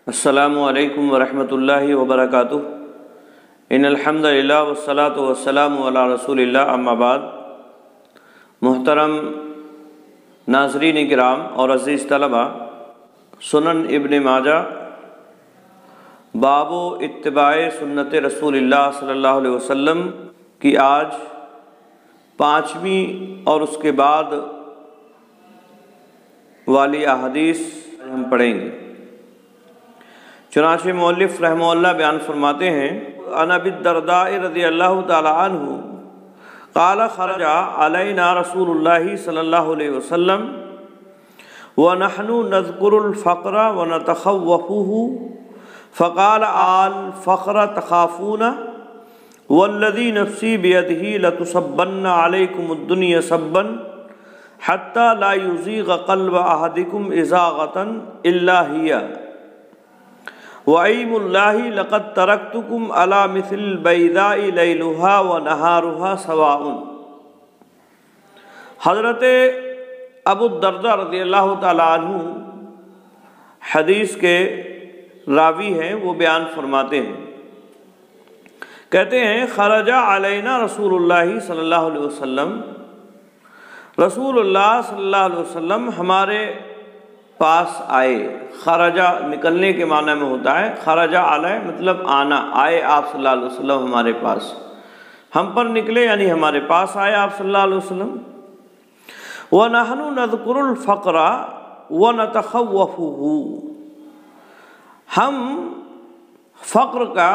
السلام علیکم ورحمۃ اللہ وبرکاتہ۔ ان الحمد للہ والصلاۃ والسلام علی رسول اللہ، اما بعد۔ محترم ناظرین کرام اور عزیز طلبہ، سنن ابن ماجہ باب اتباع سنت رسول اللہ صلی اللہ علیہ وسلم کی آج 5ویں اور اس کے بعد والی احادیث ہم پڑھیں گے۔ چنانچہ مؤلف رحمہ اللہ بیان فرماتے ہیں، عن ابی الدرداء رضی اللہ تعالی عنہ قال خرج علینا رسول اللہ صلی اللہ علیہ وسلم ونحن نذکر الفقر ونتخوفه فقال الفقر تخافون والذی نفسی بیدہ لتصبن علیکم الدنیا صبا حتی لا یزیغ قلب احدکم ازاغۃ الا ہی وَأَيْمُ اللَّهِ لَقَدْ تَرَكْتُكُمْ عَلَى مِثْلِ الْبَيْضَاءِ لَيْلُهَا وَنَهَارُهَا سَوَاءٌ۔ حضرت ابو الدرداء رضی اللہ تعالیٰ عنہ حدیث کے راوی ہیں، وہ بیان فرماتے ہیں، کہتے ہیں خرج علینا رسول اللہ صلی اللہ علیہ وسلم، رسول اللہ صلی اللہ علیہ وسلم ہمارے پاس آئے۔ خرجہ نکلنے کے معنی میں ہوتا ہے، خرجہ علیہ مطلب آنا، آئے آپ صلی اللہ علیہ وسلم ہمارے پاس، ہم پر نکلے یعنی ہمارے پاس آئے آپ صلی اللہ علیہ وسلم۔ وَنَحْنُ نَذْكُرُ الْفَقْرَ وَنَتَخَوَّفُهُ، ہم فقر کا،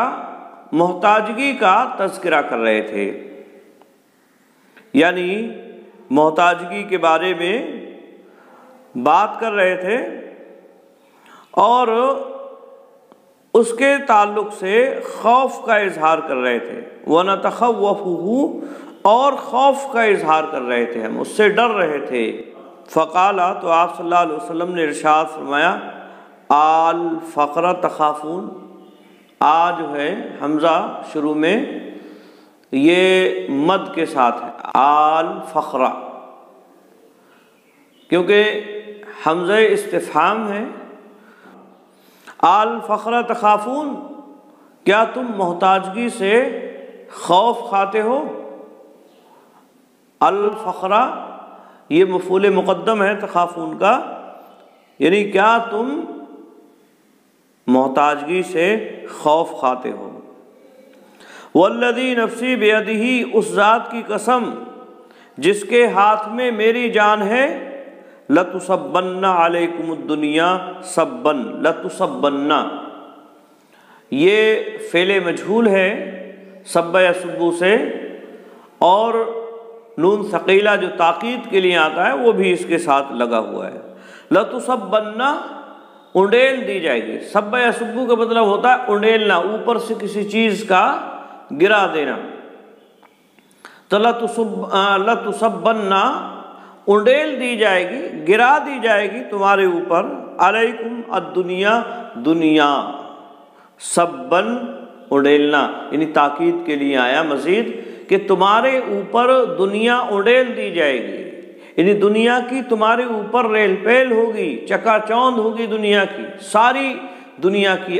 محتاجگی کا تذکرہ کر رہے تھے، یعنی محتاجگی کے بارے میں بات کر رہے تھے اور اس کے تعلق سے خوف کا اظہار کر رہے تھے۔ وَنَتَخَوَّفُهُ، اور خوف کا اظہار کر رہے تھے، ہم اس سے ڈر رہے تھے۔ فقال، تو آپ صلی اللہ علیہ وسلم نے ارشاد فرمایا، الفقر تخافون، جو ہے حمزہ شروع میں یہ مد کے ساتھ ہے، الفقر، کیونکہ حمزہ استفہام ہے۔ الفقر تخافون، کیا تم محتاجگی سے خوف کھاتے ہو؟ الفقر یہ مفعول مقدم ہے تخافون کا، یعنی کیا تم محتاجگی سے خوف کھاتے ہو؟ والذی نفسی بیدہ، اس ذات کی قسم جس کے ہاتھ میں میری جان ہے، لَتُصَبَّنَّ عَلَيْكُمُ الدُّنْيَا صَبًّا، لَتُصَبَّنَّ یہ فعل مجہول ہے صب یصب سے، اور نون ثقیلہ جو تاکید کے لیے آتا ہے وہ بھی اس کے ساتھ لگا ہوا ہے۔ لَتُصَبَّنَّ انڈیل دی جائے گی، صب یصب کا مطلب ہوتا ہے انڈیلنا، اوپر سے کسی چیز کا گرا دینا، تو لَتُصَبَّنَّ انڈیل دی جائے گی، گرا دی جائے گی تمہارے اوپر، علیکم الدنیا، دنیا، سبن انڈیلنا، یعنی تاکید کے لیے آیا مزید کہ تمہارے اوپر دنیا انڈیل دی جائے گی، یعنی دنیا کی تمہارے اوپر ریل پیل ہوگی، چکا چوند ہوگی دنیا کی، ساری دنیا کی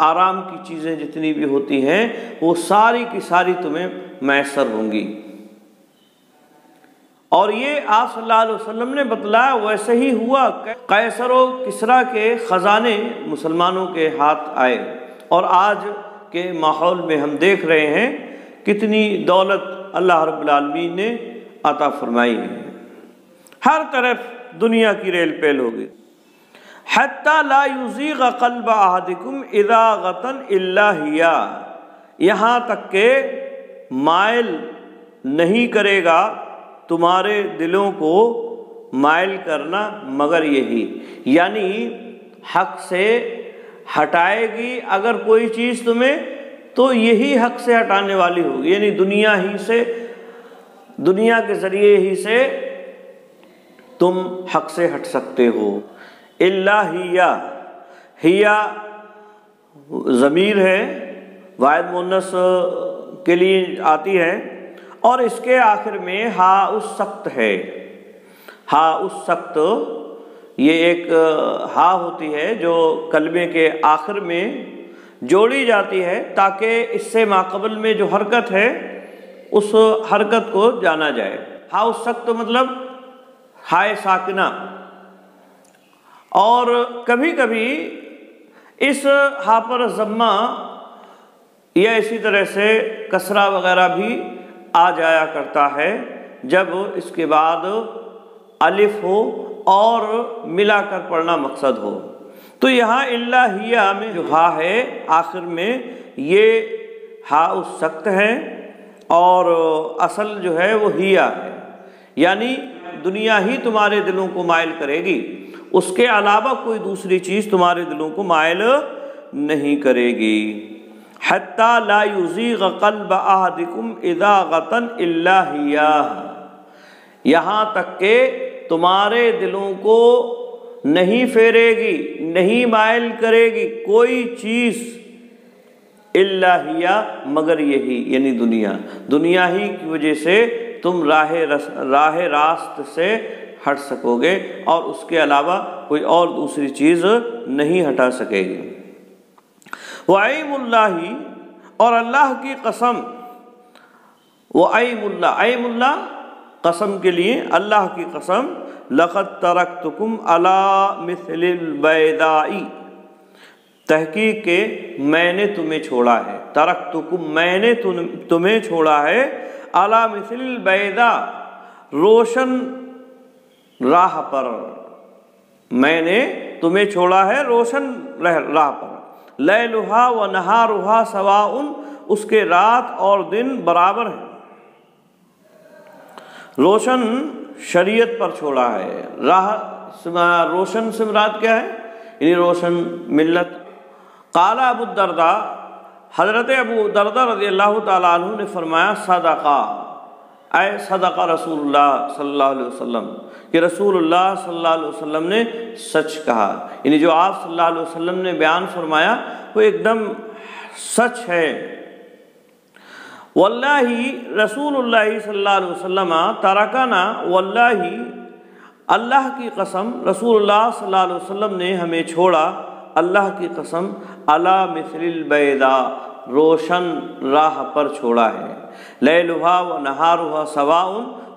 آرام کی چیزیں جتنی بھی ہوتی ہیں وہ ساری کی ساری تمہیں میسر ہوں گی۔ اور یہ آپ صلی اللہ علیہ وسلم نے بتلایا، ویسے ہی ہوا۔ قیصر و کسریٰ کے خزانے مسلمانوں کے ہاتھ آئے، اور آج کے ماحول میں ہم دیکھ رہے ہیں کتنی دولت اللہ رب العالمین نے عطا فرمائی ہے، ہر طرف دنیا کی ریل پیل ہوگی۔ حتی لا یزیغ قلب احدکم ازاغۃ الا ہی، یہاں تک کہ مائل نہیں کرے گا تمہارے دلوں کو مائل کرنا مگر یہی، یعنی حق سے ہٹائے گی اگر کوئی چیز تمہیں تو یہی حق سے ہٹانے والی ہوگی، یعنی دنیا ہی سے، دنیا کے ذریعے ہی سے تم حق سے ہٹ سکتے ہو۔ الا ہی ضمیر ہے، واحد مؤنث کے لیے آتی ہے، اور اس کے آخر میں ہا اس سخت ہے، ہا اس سخت، یہ ایک ہا ہوتی ہے جو کلمے کے آخر میں جوڑی جاتی ہے تاکہ اس سے ماقبل میں جو حرکت ہے اس حرکت کو جانا جائے۔ ہا السکت مطلب ہائے ساکنہ، اور کبھی کبھی اس ہا پر ضمہ یا اسی طرح سے کسرہ وغیرہ بھی آ جایا کرتا ہے جب اس کے بعد الف ہو اور ملا کر پڑھنا مقصد ہو۔ تو یہاں الا ہی میں جو ہا ہے آخر میں یہ ہا السکت ہے اور اصل جو ہے وہ ہیا ہے، یعنی دنیا ہی تمہارے دلوں کو مائل کرے گی، اس کے علاوہ کوئی دوسری چیز تمہارے دلوں کو مائل نہیں کرے گی۔ حتی لا یزیغ قلب احدکم اذاغۃ الا ہیہ، یہاں تک کہ تمہارے دلوں کو نہیں پھیرے گی، نہیں مائل کرے گی کوئی چیز الا ہیہ مگر یہی، یعنی دنیا ہی کی وجہ سے تم راہ راست سے ہٹ سکو گے اور اس کے علاوہ کوئی اور دوسری چیز نہیں ہٹا سکے گی۔ وَأَيْمُ اللَّهِ، اور اللہ کی قسم، وَأَيْمُ اللَّهِ، اَيْمُ اللَّهِ قسم کے لیے اللہ کی قسم، لَقَدْ تَرَكْتُكُمْ عَلَى مِثْلِ الْبَيْضَاءِ، تحقیق کہ میں نے تمہیں چھوڑا ہے، ترکتکم میں نے تمہیں چھوڑا ہے، علی مثل البیضاء روشن راہ پر، میں نے تمہیں چھوڑا ہے روشن راہ پر، لیلھا و نہارھا سواء، اس کے رات اور دن برابر ہیں، روشن شریعت پر چھوڑا ہے، راہ روشن سے مراد کیا ہے؟ یعنی روشن ملت۔ قال ابو الدرداء، حضرت ابو الدرداء رضی اللہ تعالیٰ عنہ نے فرمایا، صدقہ، اے صدقہ رسول اللہ صلی اللہ علیہ وسلم، کہ رسول اللہ صلی اللہ علیہ وسلم نے سچ کہا، یعنی جو آپ صلی اللہ علیہ وسلم نے بیان فرمایا وہ ایک دم سچ ہے۔ واللہ، رسول اللہ صلی اللہ علیہ وسلم ترکنا، واللہ اللہ کی قسم، رسول اللہ صلی اللہ علیہ وسلم نے ہمیں چھوڑا، اللہ کی قسم، علی مثل البیضاء روشن راہ پر چھوڑا ہے، لیلھا و نہارھا سواء،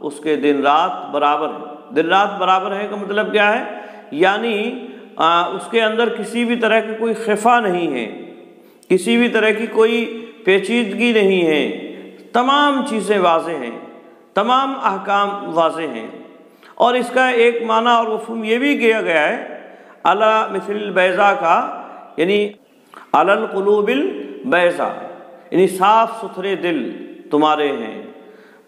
اس کے دن رات برابر ہے۔ دن رات برابر ہے کا مطلب کیا ہے؟ یعنی اس کے اندر کسی بھی طرح کی کوئی خفا نہیں ہے، کسی بھی طرح کی کوئی پیچیدگی نہیں ہے، تمام چیزیں واضح ہیں، تمام احکام واضح ہیں۔ اور اس کا ایک معنی اور مفہوم یہ بھی کیا گیا ہے علی مثل البیضاء کا، یعنی علی القلوب البیضاء، یعنی صاف ستھرے دل تمہارے ہیں،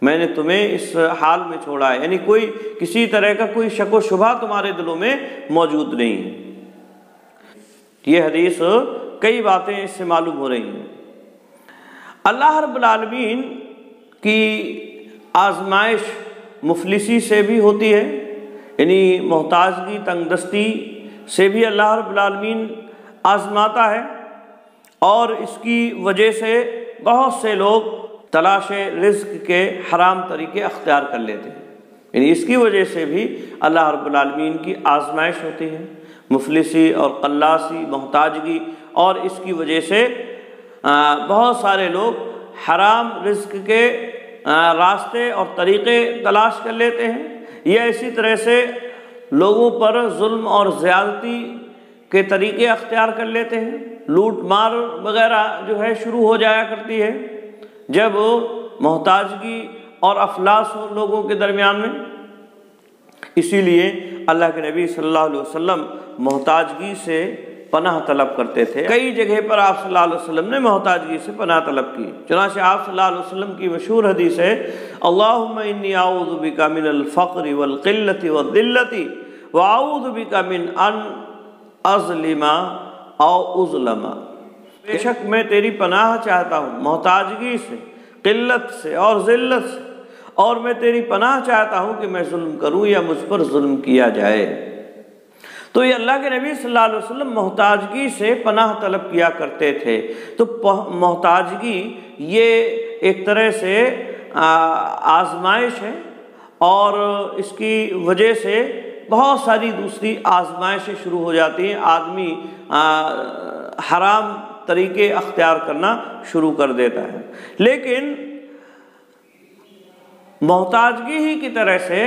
میں نے تمہیں اس حال میں چھوڑا ہے، یعنی کوئی کسی طرح کا کوئی شک و شبہ تمہارے دلوں میں موجود نہیں ہے۔ یہ حدیث کئی باتیں اس سے معلوم ہو رہی ہیں۔ اللہ رب العالمین کی آزمائش مفلسی سے بھی ہوتی ہے، یعنی محتاجگی، تنگ دستی سے بھی اللہ رب العالمین آزماتا ہے، اور اس کی وجہ سے بہت سے لوگ تلاش رزق کے حرام طریقے اختیار کر لیتے ہیں، یعنی اس کی وجہ سے بھی اللہ رب العالمین کی آزمائش ہوتی ہے، مفلسی اور قلاسی، محتاجگی، اور اس کی وجہ سے بہت سارے لوگ حرام رزق کے راستے اور طریقے تلاش کر لیتے ہیں، یا اسی طرح سے لوگوں پر ظلم اور زیادتی کے طریقے اختیار کر لیتے ہیں، لوٹ مار وغیرہ جو ہے شروع ہو جایا کرتی ہے جب محتاجگی اور افلاس ہو لوگوں کے درمیان میں۔ اسی لیے اللہ کے نبی صلی اللہ علیہ وسلم محتاجگی سے پناہ طلب کرتے تھے، کئی جگہ پر آپ صلی اللہ علیہ وسلم نے محتاجگی سے پناہ طلب کی، چنانچہ آپ صلی اللہ علیہ وسلم کی مشہور حدیث ہے، اللہم انی اعوذ بک من الفقر والقلۃ والذلۃ واعوذ بک من ان اظلم او اظلم، بے شک میں تیری پناہ چاہتا ہوں محتاجگی سے، قلت سے اور ذلت سے، اور میں تیری پناہ چاہتا ہوں کہ میں ظلم کروں یا مجھ پر ظلم کیا جائے۔ تو یہ اللہ کے نبی صلی اللہ علیہ وسلم محتاجگی سے پناہ طلب کیا کرتے تھے۔ تو محتاجگی یہ ایک طرح سے آزمائش ہے، اور اس کی وجہ سے بہت ساری دوسری آزمائشیں شروع ہو جاتی ہیں، آدمی حرام طریقے اختیار کرنا شروع کر دیتا ہے۔ لیکن محتاجگی ہی کی طرح سے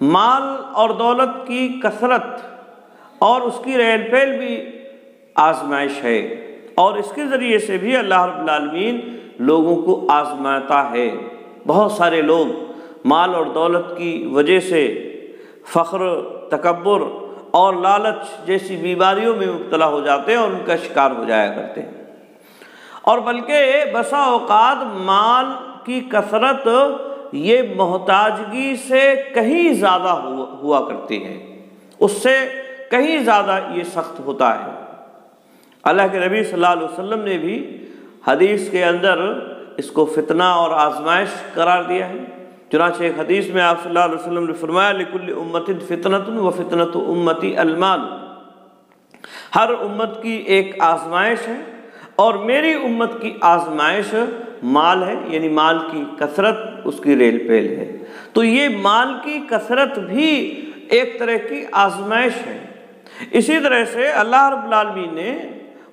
مال اور دولت کی کثرت اور اس کی ریل پیل بھی آزمائش ہے، اور اس کے ذریعے سے بھی اللہ رب العالمین لوگوں کو آزماتا ہے۔ بہت سارے لوگ مال اور دولت کی وجہ سے فخر، تکبر اور لالچ جیسی بیماریوں میں مبتلا ہو جاتے ہیں اور ان کا شکار ہو جایا کرتے ہیں، اور بلکہ بسا اوقات مال کی کثرت یہ محتاجگی سے کہیں زیادہ ہوا کرتی ہے، اس سے کہیں زیادہ یہ سخت ہوتا ہے۔ اللہ کے نبی صلی اللہ علیہ وسلم نے بھی حدیث کے اندر اس کو فتنہ اور آزمائش قرار دیا ہے۔ چنانچہ ایک حدیث میں آپ صلی اللہ علیہ وسلم نے فرمایا لِكُلِّ أُمَّةٍ فِتْنَةٌ وَفِتْنَةُ أُمَّتِي الْمَالُ، ہر امت کی ایک آزمائش ہے اور میری امت کی آزمائش مال ہے، یعنی مال کی کثرت، اس کی ریل پیل ہے۔ تو یہ مال کی کثرت بھی ایک طرح کی آزمائش ہے۔ اسی طرح سے اللہ رب العالمین نے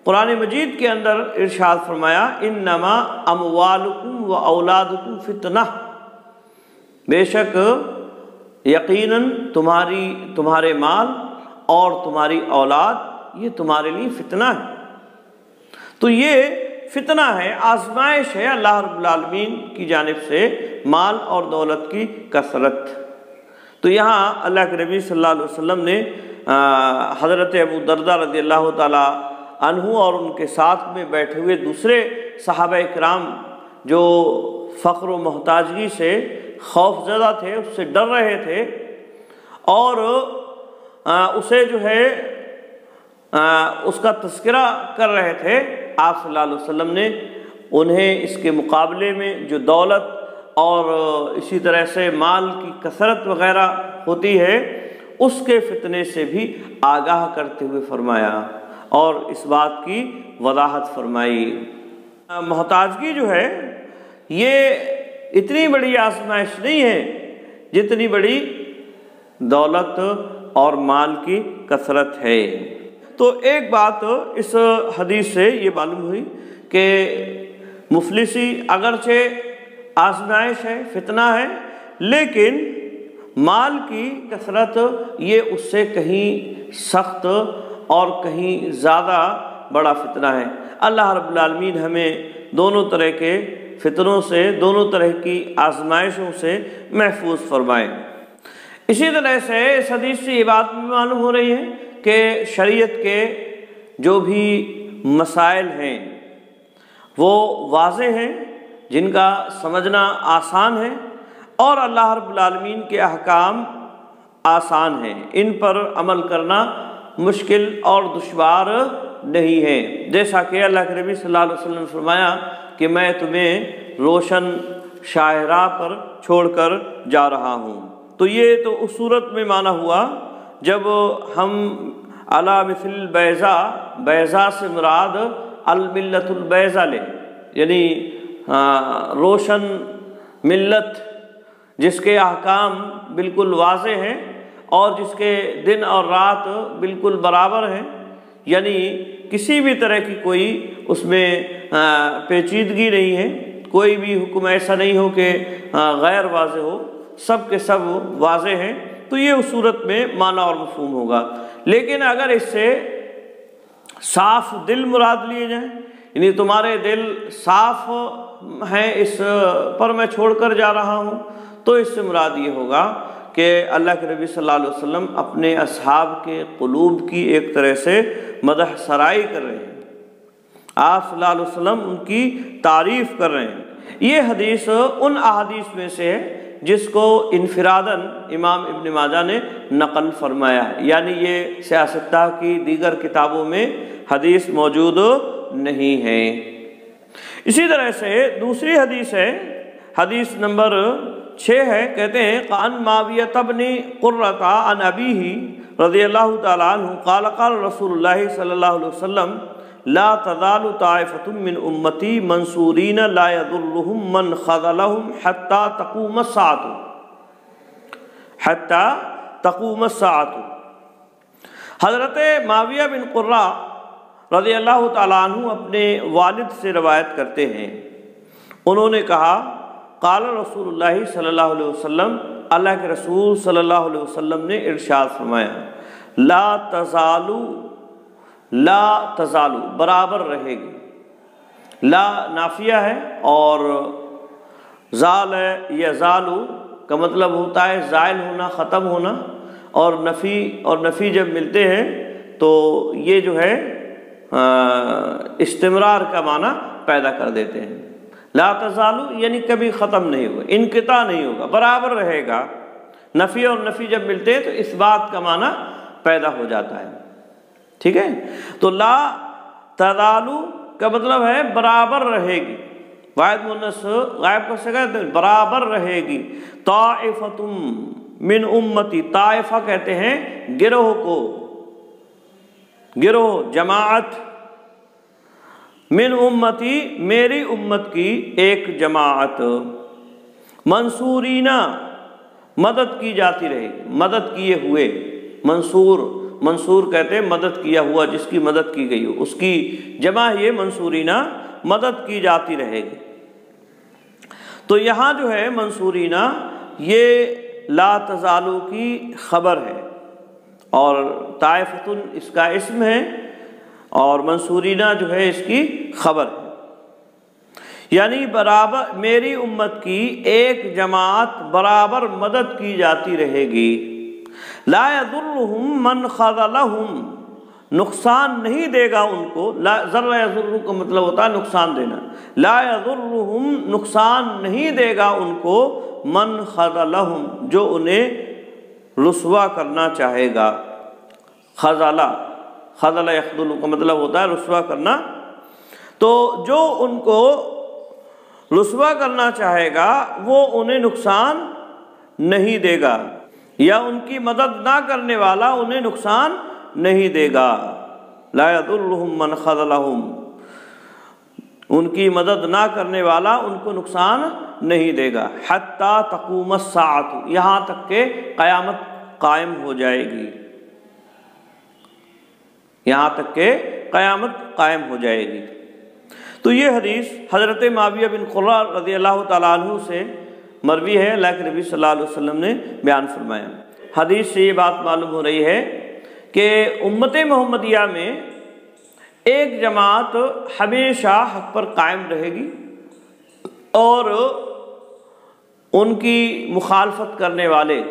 قرآن مجید کے اندر ارشاد فرمایا انما اموالکم و اولادکم فتنہ، بے شک یقیناً تمہارے مال اور تمہاری اولاد یہ تمہارے لیے فتنہ ہے۔ تو یہ فتنہ ہے، آزمائش ہے اللہ رب العالمین کی جانب سے مال اور دولت کی کثرت۔ تو یہاں اللہ کے نبی صلی اللہ علیہ وسلم نے حضرت ابو درداء رضی اللہ تعالی عنہ اور ان کے ساتھ میں بیٹھے ہوئے دوسرے صحابہ کرام جو فقر و محتاجگی سے خوف زدہ تھے، اس سے ڈر رہے تھے، اور اسے جو ہے اس کا تذکرہ کر رہے تھے، آپ صلی اللہ علیہ وسلم نے انہیں اس کے مقابلے میں جو دولت اور اسی طرح سے مال کی کثرت وغیرہ ہوتی ہے اس کے فتنے سے بھی آگاہ کرتے ہوئے فرمایا اور اس بات کی وضاحت فرمائی۔ محتاجگی جو ہے یہ اتنی بڑی آزمائش نہیں ہے جتنی بڑی دولت اور مال کی کثرت ہے۔ تو ایک بات اس حدیث سے یہ معلوم ہوئی کہ مفلسی اگرچہ آزمائش ہے، فتنہ ہے، لیکن مال کی کثرت یہ اس سے کہیں سخت اور کہیں زیادہ بڑا فتنہ ہے۔ اللہ رب العالمین ہمیں دونوں طرح کے فتنوں سے، دونوں طرح کی آزمائشوں سے محفوظ فرمائے۔ اسی طرح سے اس حدیث سے یہ بات بھی معلوم ہو رہی ہے کہ شریعت کے جو بھی مسائل ہیں وہ واضح ہیں، جن کا سمجھنا آسان ہے، اور اللہ رب العالمین کے احکام آسان ہیں، ان پر عمل کرنا مشکل اور دشوار نہیں ہے۔ جیسا کہ اللہ کے نبی صلی اللہ علیہ وسلم نے فرمایا کہ میں تمہیں روشن شاہراہ پر چھوڑ کر جا رہا ہوں۔ تو یہ تو اس صورت میں معنی ہوا جب ہم علی مثل البیضاء، بیضاء سے مراد الملت البیضاء لیں، یعنی روشن ملت جس کے احکام بالکل واضح ہیں اور جس کے دن اور رات بالکل برابر ہیں، یعنی کسی بھی طرح کی کوئی اس میں پیچیدگی نہیں ہے، کوئی بھی حکم ایسا نہیں ہو کہ غیر واضح ہو، سب کے سب واضح ہیں، تو یہ اس صورت میں معنی اور مفہوم ہوگا۔ لیکن اگر اس سے صاف دل مراد لیے جائیں، یعنی تمہارے دل صاف ہیں، اس پر میں چھوڑ کر جا رہا ہوں، تو اس سے مراد یہ ہوگا کہ اللہ کے نبی صلی اللہ علیہ وسلم اپنے اصحاب کے قلوب کی ایک طرح سے مدح سرائی کر رہے ہیں، آپ صلی اللہ علیہ وسلم ان کی تعریف کر رہے ہیں۔ یہ حدیث ان احادیث میں سے ہے جس کو انفراداً امام ابن ماجہ نے نقل فرمایا ہے، یعنی یہ سیاستہ کی دیگر کتابوں میں حدیث موجود نہیں ہے۔ اسی طرح سے دوسری حدیث ہے، حدیث نمبر 6 ہے، کہتے ہیں عن معاویہ بن قرۃ عن ابیہ رضی اللہ تعالی عنہ قال قال رسول اللہ صلی اللہ علیہ وسلم لا تزال طائفۃ من امتی منصورین لا یضرهم من خذلهم حتی تقوم الساعۃ، حتی تقوم الساعۃ۔ حضرت معاویہ بن قرہ رضی اللہ تعالیٰ عنہ اپنے والد سے روایت کرتے ہیں، انہوں نے کہا قال رسول اللہ صلی اللہ علیہ وسلم، اللہ کے رسول صلی اللہ علیہ وسلم نے ارشاد فرمایا، لا تزالو برابر رہے گی، لا نافیہ ہے اور زال ہے، یزالو کا مطلب ہوتا ہے زائل ہونا، ختم ہونا، اور نفی جب ملتے ہیں تو یہ جو ہے استمرار کا معنی پیدا کر دیتے ہیں۔ لا تزالو یعنی کبھی ختم نہیں ہوگا، انقطاع نہیں ہوگا، برابر رہے گا۔ نفی اور نفی جب ملتے ہیں تو اس بات کا معنی پیدا ہو جاتا ہے، ٹھیک ہے۔ تو لا تزالو کا مطلب ہے برابر رہے گی، واحد مؤنث غائب کا صیغہ برابر رہے گی۔ طائفۃ من امتی، طائفہ کہتے ہیں گروہ کو، گروہ جماعت، من امتی میری امت کی ایک جماعت، منصورینا مدد کی جاتی رہے گی، مدد کیے ہوئے، منصور کہتے ہیں مدد کیا ہوا، جس کی مدد کی گئی ہو اس کی جمع یہ منصورینا، مدد کی جاتی رہے گی۔ تو یہاں جو ہے منصورینا یہ لا تزالو کی خبر ہے، اور طائفۃ اس کا اسم ہے، اور منصورینا جو ہے اس کی خبر ہے، یعنی برابر میری امت کی ایک جماعت برابر مدد کی جاتی رہے گی۔ لا یضرہم من خذلہم، نقصان نہیں دے گا ان کو، ضر یضر کا مطلب ہوتا ہے نقصان دینا، لا یضرہم نقصان نہیں دے گا ان کو، من خذلہم جو انہیں رسوا کرنا چاہے گا۔ خذل یخذل کا مطلب ہوتا ہے رسوا کرنا، تو جو ان کو رسوا کرنا چاہے گا وہ انہیں نقصان نہیں دے گا، یا ان کی مدد نہ کرنے والا انہیں نقصان نہیں دے گا۔ لا یضرہم من خذلہم، ان کی مدد نہ کرنے والا ان کو نقصان نہیں دے گا۔ حتی تقوم الساعۃ، یہاں تک کہ قیامت قائم ہو جائے گی، یہاں تک کہ قیامت قائم ہو جائے گی۔ تو یہ حدیث حضرت معاویہ بن قرہ رضی اللہ تعالیٰ عنہ سے مروی ہے، اللہ کے نبی صلی اللہ علیہ وسلم نے بیان فرمایا۔ حدیث سے یہ بات معلوم ہو رہی ہے کہ امت محمدیہ میں ایک جماعت ہمیشہ حق پر قائم رہے گی، اور ان کی مخالفت کرنے والے،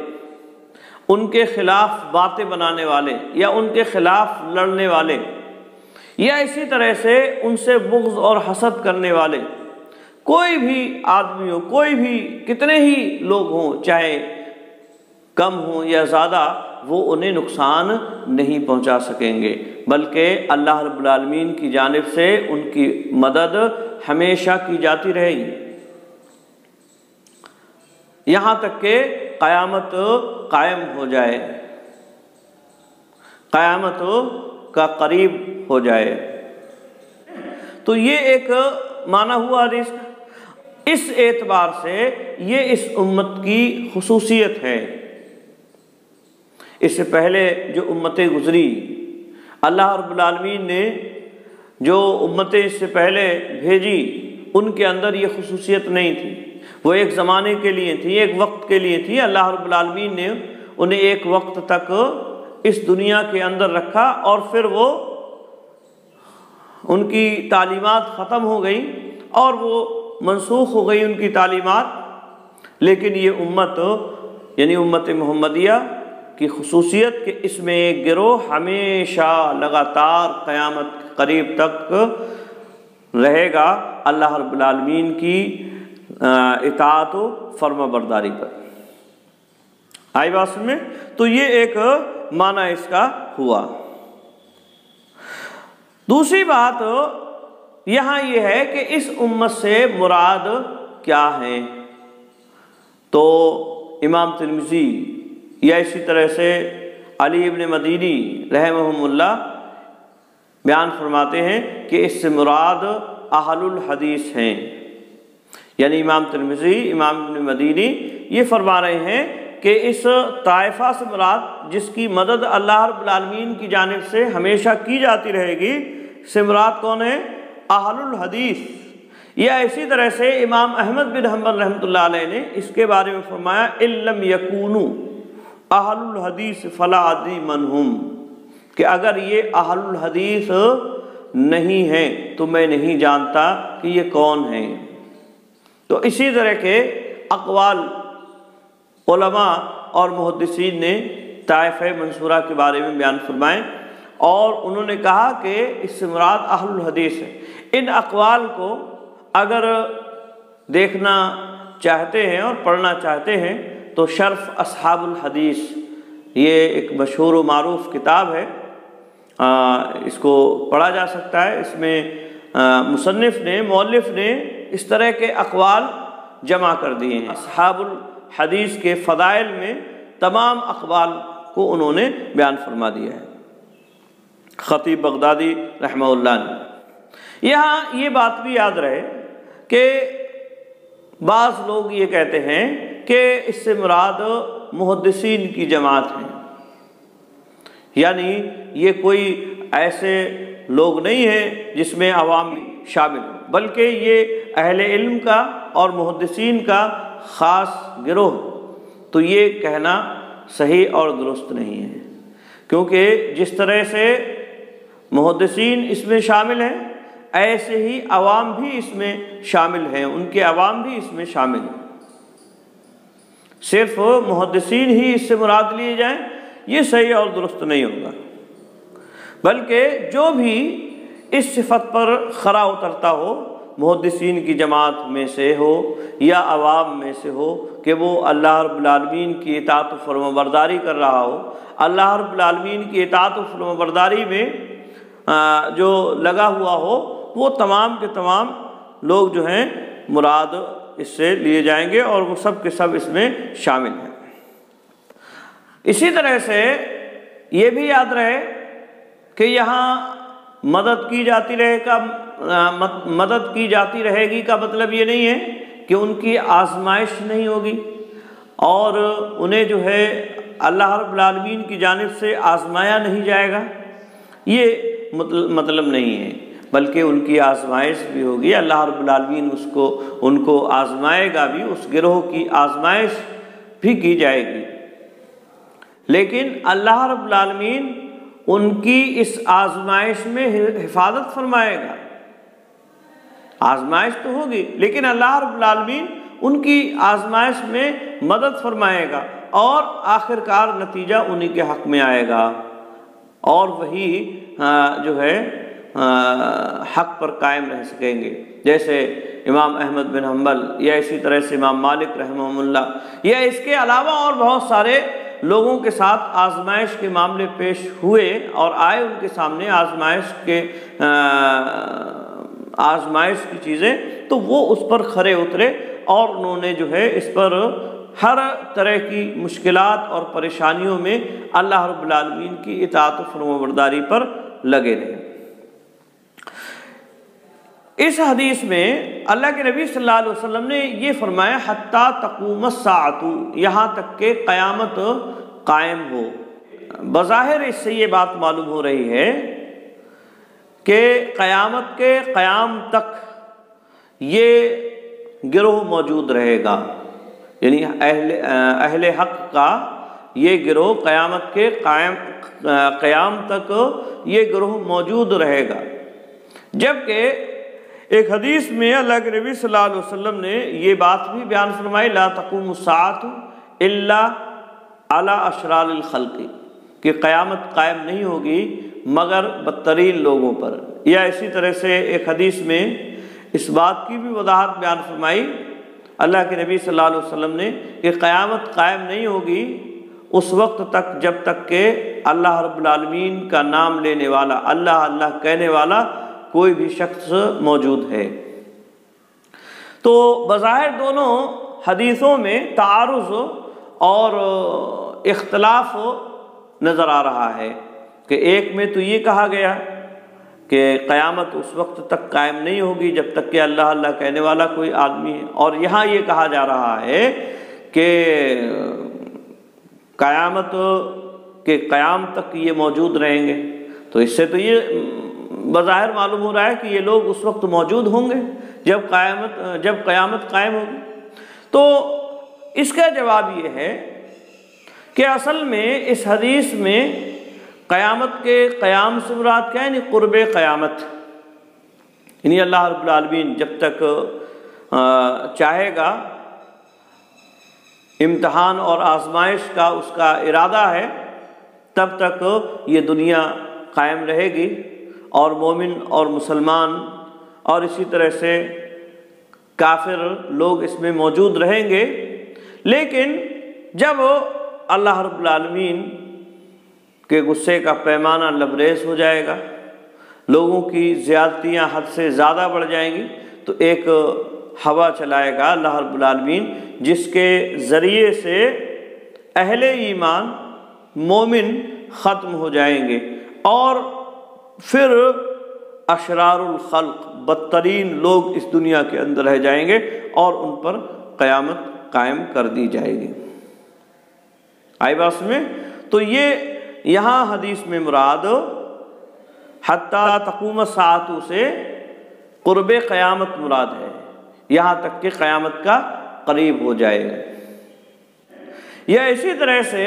ان کے خلاف باتیں بنانے والے، یا ان کے خلاف لڑنے والے، یا اسی طرح سے ان سے بغض اور حسد کرنے والے، کوئی بھی آدمی ہو، کوئی بھی کتنے ہی لوگ ہوں، چاہے کم ہوں یا زیادہ، وہ انہیں نقصان نہیں پہنچا سکیں گے، بلکہ اللہ رب العالمین کی جانب سے ان کی مدد ہمیشہ کی جاتی رہے گی، یہاں تک کہ قیامت قائم ہو جائے، قیامت کا قریب ہو جائے۔ تو یہ ایک معنی ہوا حدیث کا۔ اس اعتبار سے یہ اس امت کی خصوصیت ہے۔ اس سے پہلے جو امتیں گزری، اللہ رب العالمین نے جو امتیں اس سے پہلے بھیجی، ان کے اندر یہ خصوصیت نہیں تھی، وہ ایک زمانے کے لیے تھی، ایک وقت کے لیے تھی۔ اللہ رب العالمین نے انہیں ایک وقت تک اس دنیا کے اندر رکھا، اور پھر وہ ان کی تعلیمات ختم ہو گئی اور وہ منسوخ ہو گئی ان کی تعلیمات۔ لیکن یہ امت یعنی امت محمدیہ کی خصوصیت کہ اس میں ایک گروہ ہمیشہ لگاتار قیامت قریب تک رہے گا اللہ رب العالمین کی اطاعت و فرما برداری پر۔ آئی بات سمجھ میں؟ تو یہ ایک معنی اس کا ہوا۔ دوسری بات یہاں یہ ہے کہ اس امت سے مراد کیا ہے؟ تو امام ترمذی یا اسی طرح سے علی ابن مدینی رحمہم اللہ بیان فرماتے ہیں کہ اس سے مراد اہل الحدیث ہیں، یعنی امام ترمذی، امام ابن مدینی یہ فرما رہے ہیں کہ اس طائفہ سے مراد جس کی مدد اللہ رب العالمین کی جانب سے ہمیشہ کی جاتی رہے گی، سے مراد کون ہے؟ اہل الحدیث۔ یا اسی طرح سے امام احمد بن حنبل رحمۃ اللہ علیہ نے اس کے بارے میں فرمایا ان لم یکونوا اہل الحدیث فلا ادری من ہم، کہ اگر یہ اہل الحدیث نہیں ہیں تو میں نہیں جانتا کہ یہ کون ہیں۔ تو اسی طرح کے اقوال علماء اور محدثین نے طائفہ منصورہ کے بارے میں بیان فرمائے، اور انہوں نے کہا کہ اس سے مراد اہل الحدیث ہے۔ ان اقوال کو اگر دیکھنا چاہتے ہیں اور پڑھنا چاہتے ہیں تو شرف اصحاب الحدیث، یہ ایک مشہور و معروف کتاب ہے، اس کو پڑھا جا سکتا ہے۔ اس میں مؤلف نے اس طرح کے اقوال جمع کر دیے ہیں۔ اصحاب الحدیث کے فضائل میں تمام اقوال کو انہوں نے بیان فرما دیا ہے، خطیب بغدادی رحمہ اللہ نے۔ یہاں یہ بات بھی یاد رہے کہ بعض لوگ یہ کہتے ہیں کہ اس سے مراد محدثین کی جماعت ہیں، یعنی یہ کوئی ایسے لوگ نہیں ہیں جس میں عوام شامل ہوں، بلکہ یہ اہل علم کا اور محدثین کا خاص گروہ۔ تو یہ کہنا صحیح اور درست نہیں ہے، کیونکہ جس طرح سے محدثین اس میں شامل ہیں ایسے ہی عوام بھی اس میں شامل ہیں، ان کے عوام بھی اس میں شامل ہیں۔ صرف محدثین ہی اس سے مراد لیے جائیں یہ صحیح اور درست نہیں ہوگا، بلکہ جو بھی اس صفت پر کھرا اترتا ہو، محدثین کی جماعت میں سے ہو یا عوام میں سے ہو، کہ وہ اللہ رب العالمین کی اطاعت و فرمانبرداری کر رہا ہو، اللہ رب العالمین کی اطاعت و فرمانبرداری میں جو لگا ہوا ہو، وہ تمام کے تمام لوگ جو ہیں مراد اس سے لیے جائیں گے، اور وہ سب کے سب اس میں شامل ہیں۔ اسی طرح سے یہ بھی یاد رہے کہ یہاں مدد کی جاتی رہے گی کا مطلب یہ نہیں ہے کہ ان کی آزمائش نہیں ہوگی اور انہیں جو ہے اللہ رب العالمین کی جانب سے آزمایا نہیں جائے گا، یہ مطلب نہیں ہے، بلکہ ان کی آزمائش بھی ہوگی۔ اللہ رب العالمین ان کو آزمائے گا بھی، اس گروہ کی آزمائش بھی کی جائے گی، لیکن اللہ رب العالمین ان کی اس آزمائش میں حفاظت فرمائے گا۔ آزمائش تو ہوگی لیکن اللہ رب العالمین ان کی آزمائش میں مدد فرمائے گا، اور آخر کار نتیجہ انہی کے حق میں آئے گا، اور وہی جو ہے حق پر قائم رہ سکیں گے، جیسے امام احمد بن حنبل یا اسی طرح سے امام مالک رحمہ اللہ، یا اس کے علاوہ اور بہت سارے لوگوں کے ساتھ آزمائش کے معاملے پیش ہوئے اور آئے ان کے سامنے آزمائش کی چیزیں، تو وہ اس پر کھرے اترے اور انہوں نے جو ہے اس پر ہر طرح کی مشکلات اور پریشانیوں میں اللہ رب العالمین کی اطاعت و فرمانبرداری پر لگے رہے۔ اس حدیث میں اللہ کے نبی صلی اللہ علیہ وسلم نے یہ فرمایا حتیٰ تقوم الساعۃ، یہاں تک کہ قیامت قائم ہو۔ بظاہر اس سے یہ بات معلوم ہو رہی ہے کہ قیامت کے قیام تک یہ گروہ موجود رہے گا، یعنی اہل حق کا یہ گروہ قیامت کے قیام تک یہ گروہ موجود رہے گا۔ جبکہ ایک حدیث میں اللہ کے نبی صلی اللہ علیہ وسلم نے یہ بات بھی بیان فرمائی لا تقوم الساعۃ الا علی اشرار الخلق، کہ قیامت قائم نہیں ہوگی مگر بدترین لوگوں پر۔ یا اسی طرح سے ایک حدیث میں اس بات کی بھی وضاحت بیان فرمائی اللہ کے نبی صلی اللہ علیہ وسلم نے کہ قیامت قائم نہیں ہوگی اس وقت تک جب تک کہ اللہ رب العالمین کا نام لینے والا، اللہ اللہ کہنے والا کوئی بھی شخص موجود ہے۔ تو بظاہر دونوں حدیثوں میں تعارض اور اختلاف نظر آ رہا ہے کہ ایک میں تو یہ کہا گیا کہ قیامت اس وقت تک قائم نہیں ہوگی جب تک کہ اللہ اللہ کہنے والا کوئی آدمی ہے، اور یہاں یہ کہا جا رہا ہے کہ قیامت کے قیام تک یہ موجود رہیں گے، تو اس سے تو یہ بظاہر معلوم ہو رہا ہے کہ یہ لوگ اس وقت موجود ہوں گے جب قیامت قائم ہوگی۔ تو اس کا جواب یہ ہے کہ اصل میں اس حدیث میں قیامت کے قیام سے مراد کیا ہے؟ یعنی قرب قیامت، یعنی اللہ رب العالمین جب تک چاہے گا، امتحان اور آزمائش کا اس کا ارادہ ہے، تب تک یہ دنیا قائم رہے گی اور مومن اور مسلمان اور اسی طرح سے کافر لوگ اس میں موجود رہیں گے۔ لیکن جب اللہ رب العالمین کے غصے کا پیمانہ لبریز ہو جائے گا، لوگوں کی زیادتیاں حد سے زیادہ بڑھ جائیں گی، تو ایک ہوا چلائے گا اللہ رب العالمین، جس کے ذریعے سے اہل ایمان مومن ختم ہو جائیں گے، اور پھر اشرار الخلق بدترین لوگ اس دنیا کے اندر رہ جائیں گے اور ان پر قیامت قائم کر دی جائے گی۔ آئی بات میں؟ تو یہ یہاں حدیث میں مراد حتیٰ تقوم الساعۃ سے قرب قیامت مراد ہے، یہاں تک کہ قیامت کا قریب ہو جائے گا۔ یا اسی طرح سے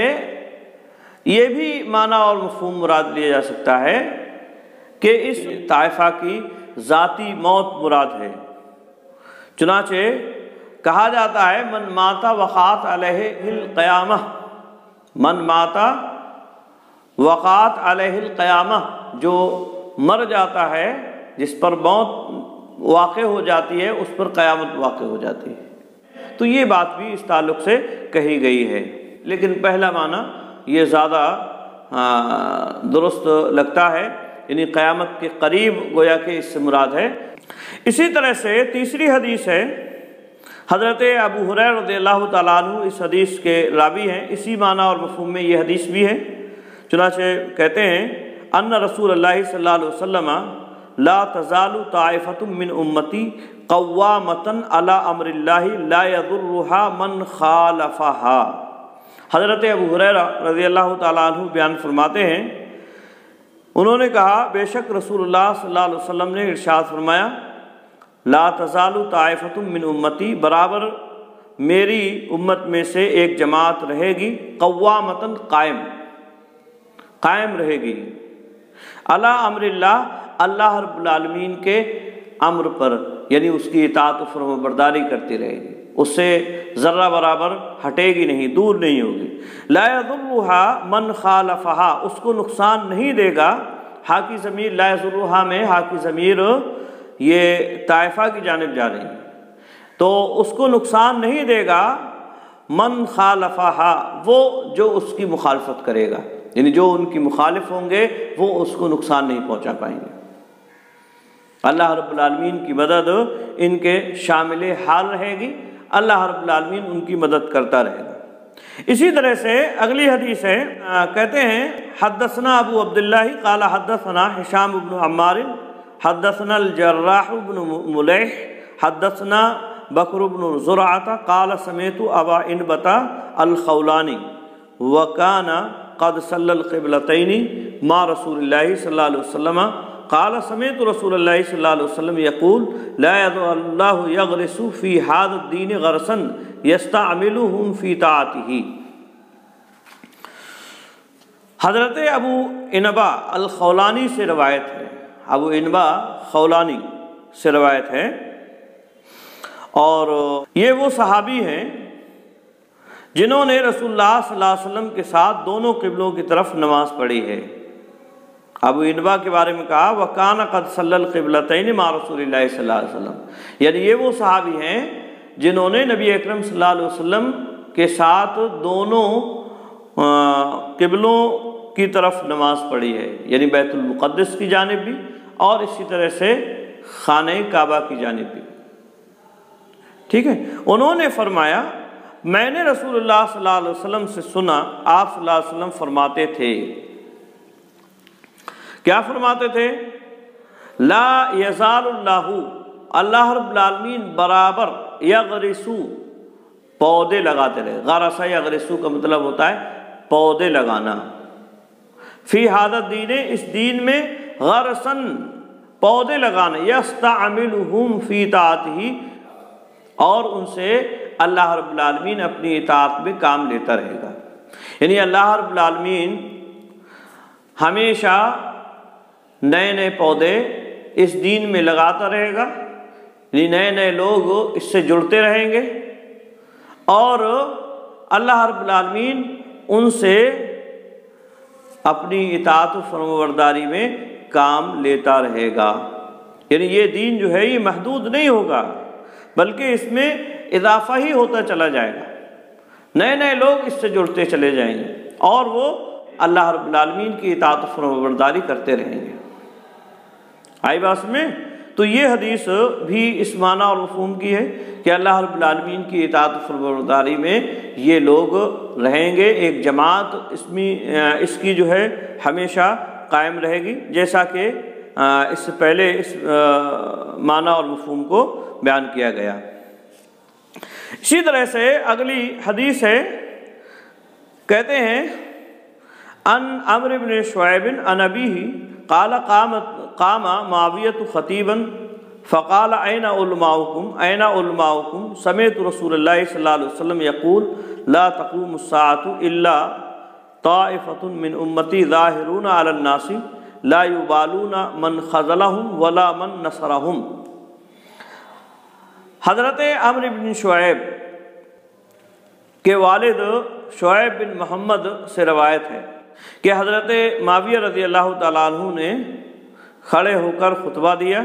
یہ بھی معنی اور مفہوم مراد لیا جا سکتا ہے کہ اس طائفہ کی ذاتی موت مراد ہے۔ چنانچہ کہا جاتا ہے من ماتا وقعت علیہ القیامہ، من ماتا وقعت علیہ القیامہ، جو مر جاتا ہے، جس پر موت واقع ہو جاتی ہے، اس پر قیامت واقع ہو جاتی ہے۔ تو یہ بات بھی اس تعلق سے کہی گئی ہے، لیکن پہلا معنی یہ زیادہ درست لگتا ہے، یعنی قیامت کے قریب گویا کہ اس سے مراد ہے۔ اسی طرح سے تیسری حدیث ہے، حضرت ابو ہریرہ رضی اللہ تعالیٰ عنہ اس حدیث کے راوی ہیں، اسی معنی اور مفہوم میں یہ حدیث بھی ہے۔ چنانچہ کہتے ہیں ان رسول اللہ صلی اللہ علیہ وسلم لا تزال طائفة من امتی قوامة علی امر اللہ لا یضرها من خالفها۔ حضرت ابو ہریرہ رضی اللہ تعالیٰ عنہ بیان فرماتے ہیں، انہوں نے کہا بے شک رسول اللہ صلی اللہ علیہ وسلم نے ارشاد فرمایا لا تزال طائفة من امتی، برابر میری امت میں سے ایک جماعت رہے گی، قوامتاً قائم رہے گی، علی امر اللہ، اللہ رب العالمین کے امر پر، یعنی اس کی اطاعت و فرما برداری کرتی رہے گی، اس سے ذرہ برابر ہٹے گی نہیں، دور نہیں ہوگی۔ لا یضرها من خالفها، اس کو نقصان نہیں دے گا۔ ہا کی ضمیر لا یضرها میں ہا کی ضمیر یہ طائفہ کی جانب جا رہی ہے، تو اس کو نقصان نہیں دے گا من خالفها، وہ جو اس کی مخالفت کرے گا، یعنی جو ان کی مخالف ہوں گے وہ اس کو نقصان نہیں پہنچا پائیں گے۔ اللہ رب العالمین کی مدد ان کے شامل حال رہے گی، اللہ رب العالمین ان کی مدد کرتا رہے گا۔ اسی طرح سے اگلی حدیث ہے، کہتے ہیں حدثنا ابو عبداللہ قال حدثنا ہشام بن عمار حدثنا الجراح بن ملیح حدثنا بکر بن زرعہ قال سمعت ابا انبتہ الخولانی وکان قد صلی القبلتین مع رسول اللہ صلی اللہ علیہ وسلم قال سمعت رسول اللہ صلی اللہ علیہ وسلم یقول لا يزال اللہ یغرس فی هذا الدین غرسا یستعملهم فی طاعته۔ حضرت ابو انبا الخولانی سے روایت ہے، ابو انبا خولانی سے روایت ہے، اور یہ وہ صحابی ہیں جنہوں نے رسول اللہ صلی اللہ علیہ وسلم کے ساتھ دونوں قبلوں کی طرف نماز پڑھی ہے۔ ابو انبا کے بارے میں کہا وَكَانَ قَدْ صَلَّى الْقِبْلَتَيْنِ مَعَ رسول اللہ صلی اللہ علیہ وسلم، یعنی یہ وہ صحابی ہیں جنہوں نے نبی اکرم صلی اللہ علیہ وسلم کے ساتھ دونوں قبلوں کی طرف نماز پڑھی ہے، یعنی بیت المقدس کی جانب بھی اور اسی طرح سے خانہ کعبہ کی جانب بھی۔ ٹھیک ہے، انہوں نے فرمایا میں نے رسول اللہ صلی اللہ علیہ وسلم سے سنا، آپ صلی اللہ علیہ وسلم فرماتے تھے، کیا فرماتے تھے؟ لا یزال اللہ، اللہ رب العالمین برابر یغرسو، پودے لگاتے رہے۔ غرسہ یغرسو کا مطلب ہوتا ہے پودے لگانا، فی ھذا الدین، اس دین میں، غرسن پودے لگانا، یستعملہم فی طاعتہ، اور ان سے اللہ رب العالمین اپنی اطاعت میں کام لیتا رہے گا۔ یعنی اللہ رب العالمین ہمیشہ نئے نئے پودے اس دین میں لگاتا رہے گا، یعنی نئے نئے لوگ اس سے جڑتے رہیں گے، اور اللہ رب العالمین ان سے اپنی اطاعت و فرمانبرداری میں کام لیتا رہے گا۔ یعنی یہ دین جو ہے یہ محدود نہیں ہوگا، بلکہ اس میں اضافہ ہی ہوتا چلا جائے گا، نئے نئے لوگ اس سے جڑتے چلے جائیں گے، اور وہ اللہ رب العالمین کی اطاعت و فرمانبرداری کرتے رہیں گے۔ آئی بات میں؟ تو یہ حدیث بھی اس معنی اور مفہوم کی ہے کہ اللہ رب العالمین کی اطاعت و فرمانبرداری میں یہ لوگ رہیں گے، ایک جماعت اس کی جو ہے ہمیشہ قائم رہے گی، جیسا کہ اس سے پہلے اس معنی اور مفہوم کو بیان کیا گیا۔ اسی طرح سے اگلی حدیث ہے، کہتے ہیں ان عمرو بن شعیب عن ابیہ قال قام معاویۃ خطیبا فقال این علماؤکم سمعت رسول اللہ صلی اللہ علیہ وسلم یقول لا تقوم الساعة الا طائفة من امتی ظاہرون علی الناس لا یبالون من خذلهم ولا من نصرهم۔ حضرت عمرو بن شعیب کے والد شعیب بن محمد سے روایت ہے کہ حضرت معاویہ رضی اللہ تعالیٰ عنہ نے کھڑے ہو کر خطبہ دیا،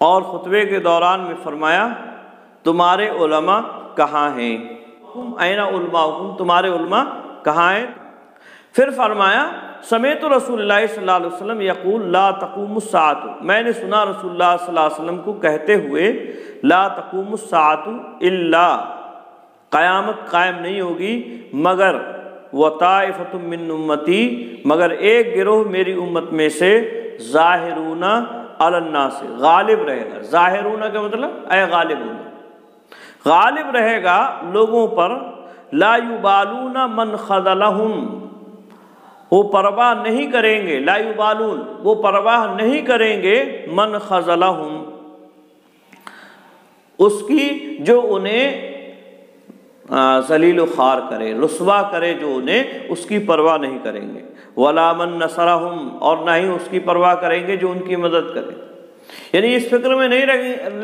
اور خطبے کے دوران میں فرمایا تمہارے علماء کہاں ہیں؟ این علماؤکم، تمہارے علماء کہاں ہیں؟ پھر فرمایا سمعت رسول اللہ صلی اللہ علیہ وسلم یقول لا تقوم الساعة، میں نے سنا رسول اللہ صلی اللہ علیہ وسلم کو کہتے ہوئے لا تقوم الساعة الا، قیامت قائم نہیں ہوگی مگر وطائفۃ من امتی، مگر ایک گروہ میری امت میں سے ظاہرون علی الناس، غالب رہے گا۔ ظاہرون کا مطلب اے غالبون، غالب رہے گا لوگوں پر، لا یبالون من خذلہم، وہ پرواہ نہیں کریں گے، لا یبالون، وہ پرواہ نہیں کریں گے، من خذلہم، اس کی جو انہیں ذلیل و خوار کرے، رسوا کرے جو انہیں، اس کی پرواہ نہیں کریں گے، ولا من نصرہم، اور نہ ہی اس کی پرواہ کریں گے جو ان کی مدد کرے۔ یعنی اس فکر میں نہیں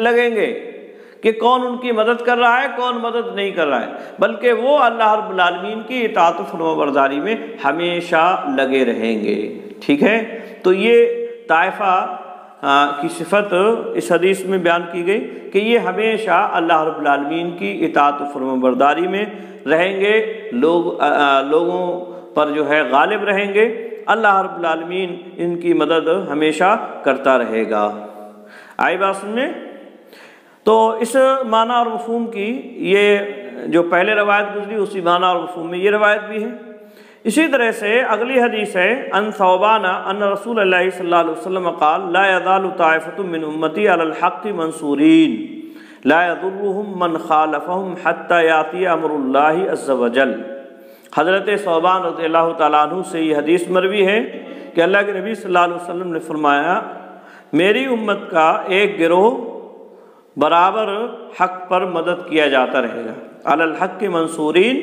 لگیں گے کہ کون ان کی مدد کر رہا ہے، کون مدد نہیں کر رہا ہے، بلکہ وہ اللہ رب العالمین کی اطاعت و فرمانبرداری میں ہمیشہ لگے رہیں گے۔ ٹھیک ہے، تو یہ طائفہ کی صفت اس حدیث میں بیان کی گئی کہ یہ ہمیشہ اللہ رب العالمین کی اطاعت و فرمانبرداری میں رہیں گے، لوگوں پر جو ہے غالب رہیں گے، اللہ رب العالمین ان کی مدد ہمیشہ کرتا رہے گا۔ آئی بات سننے؟ تو اس معنی اور مفہوم کی یہ جو پہلے روایت گزری اسی معنی اور مفہوم میں یہ روایت بھی ہے۔ اسی طرح سے اگلی حدیث ہے ان ثوبان ان رسول اللہ صلی اللہ علیہ وسلم قال لا يزال طائفة من امتی علی الحق منصورین لا يضرهم من خالفهم حتى یاتی امر اللہ عز وجل۔ حضرت ثوبان رضی اللہ تعالیٰ عنہ سے یہ حدیث مروی ہے کہ اللہ کے نبی صلی اللہ علیہ وسلم نے فرمایا میری امت کا ایک گروہ برابر حق پر مدد کیا جاتا رہے گا، علی الحق منصورین،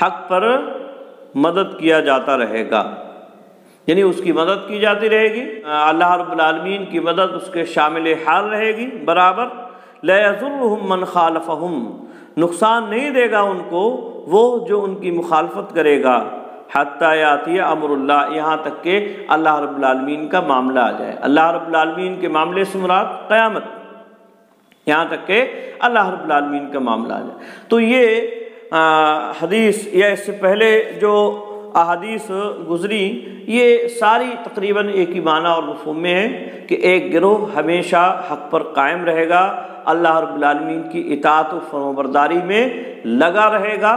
حق پر مدد کیا جاتا رہے گا، یعنی اس کی مدد کی جاتی رہے گی، اللہ رب العالمین کی مدد اس کے شامل حال رہے گی برابر۔ لا یضرهم من خالفهم، نقصان نہیں دے گا ان کو وہ جو ان کی مخالفت کرے گا، حتی یاتی امر اللہ، یہاں تک کہ اللہ رب العالمین کا معاملہ آ جائے۔ اللہ رب العالمین کے معاملے سے مراد قیامت، یہاں تک کہ اللہ رب العالمین کا معاملہ آ جائے۔ تو یہ حدیث یا اس سے پہلے جو احادیث گزری یہ ساری تقریباً ایک ہی معنی اور مفہوم میں ہے کہ ایک گروہ ہمیشہ حق پر قائم رہے گا، اللہ رب العالمین کی اطاعت و فرمانبرداری میں لگا رہے گا،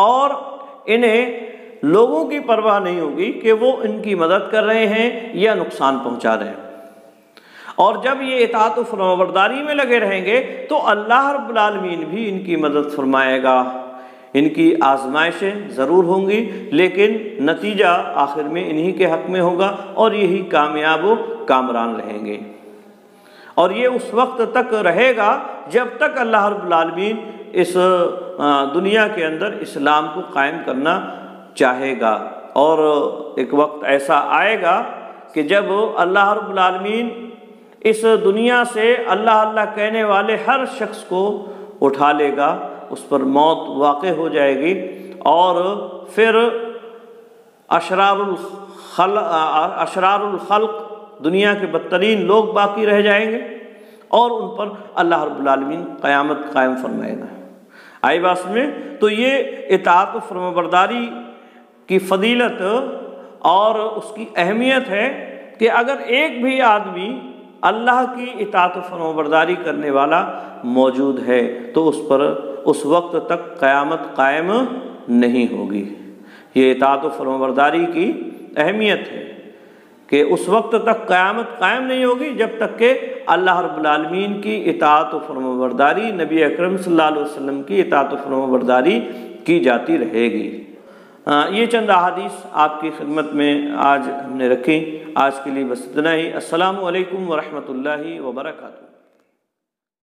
اور انہیں لوگوں کی پرواہ نہیں ہوگی کہ وہ ان کی مدد کر رہے ہیں یا نقصان پہنچا رہے ہیں۔ اور جب یہ اطاعت و فرمانبرداری میں لگے رہیں گے تو اللہ رب العالمین بھی ان کی مدد فرمائے گا، ان کی آزمائشیں ضرور ہوں گی، لیکن نتیجہ آخر میں انہی کے حق میں ہوگا اور یہی کامیاب و کامران رہیں گے۔ اور یہ اس وقت تک رہے گا جب تک اللہ رب العالمین اس دنیا کے اندر اسلام کو قائم کرنا چاہے گا۔ اور ایک وقت ایسا آئے گا کہ جب اللہ رب العالمین اس دنیا سے اللہ اللہ کہنے والے ہر شخص کو اٹھا لے گا، اس پر موت واقع ہو جائے گی، اور پھر اشرار الخلق دنیا کے بدترین لوگ باقی رہ جائیں گے اور ان پر اللہ رب العالمین قیامت قائم فرمائے گا۔ آئی بات میں تو یہ اطاعت و فرمانبرداری کی فضیلت اور اس کی اہمیت ہے کہ اگر ایک بھی آدمی اللہ کی اطاعت و فرمانبرداری کرنے والا موجود ہے تو اس پر اس وقت تک قیامت قائم نہیں ہوگی۔ یہ اطاعت و فرمانبرداری کی اہمیت ہے کہ اس وقت تک قیامت قائم نہیں ہوگی جب تک کہ اللہ رب العالمین کی اطاعت و فرمانبرداری، نبی اکرم صلی اللہ علیہ وسلم کی اطاعت و فرمانبرداری کی جاتی رہے گی۔ یہ چند احادیث آپ کی خدمت میں آج ہم نے رکھی۔ آج کے لیے بس اتنا ہی۔ السلام علیکم ورحمۃ اللہ وبرکاتہ۔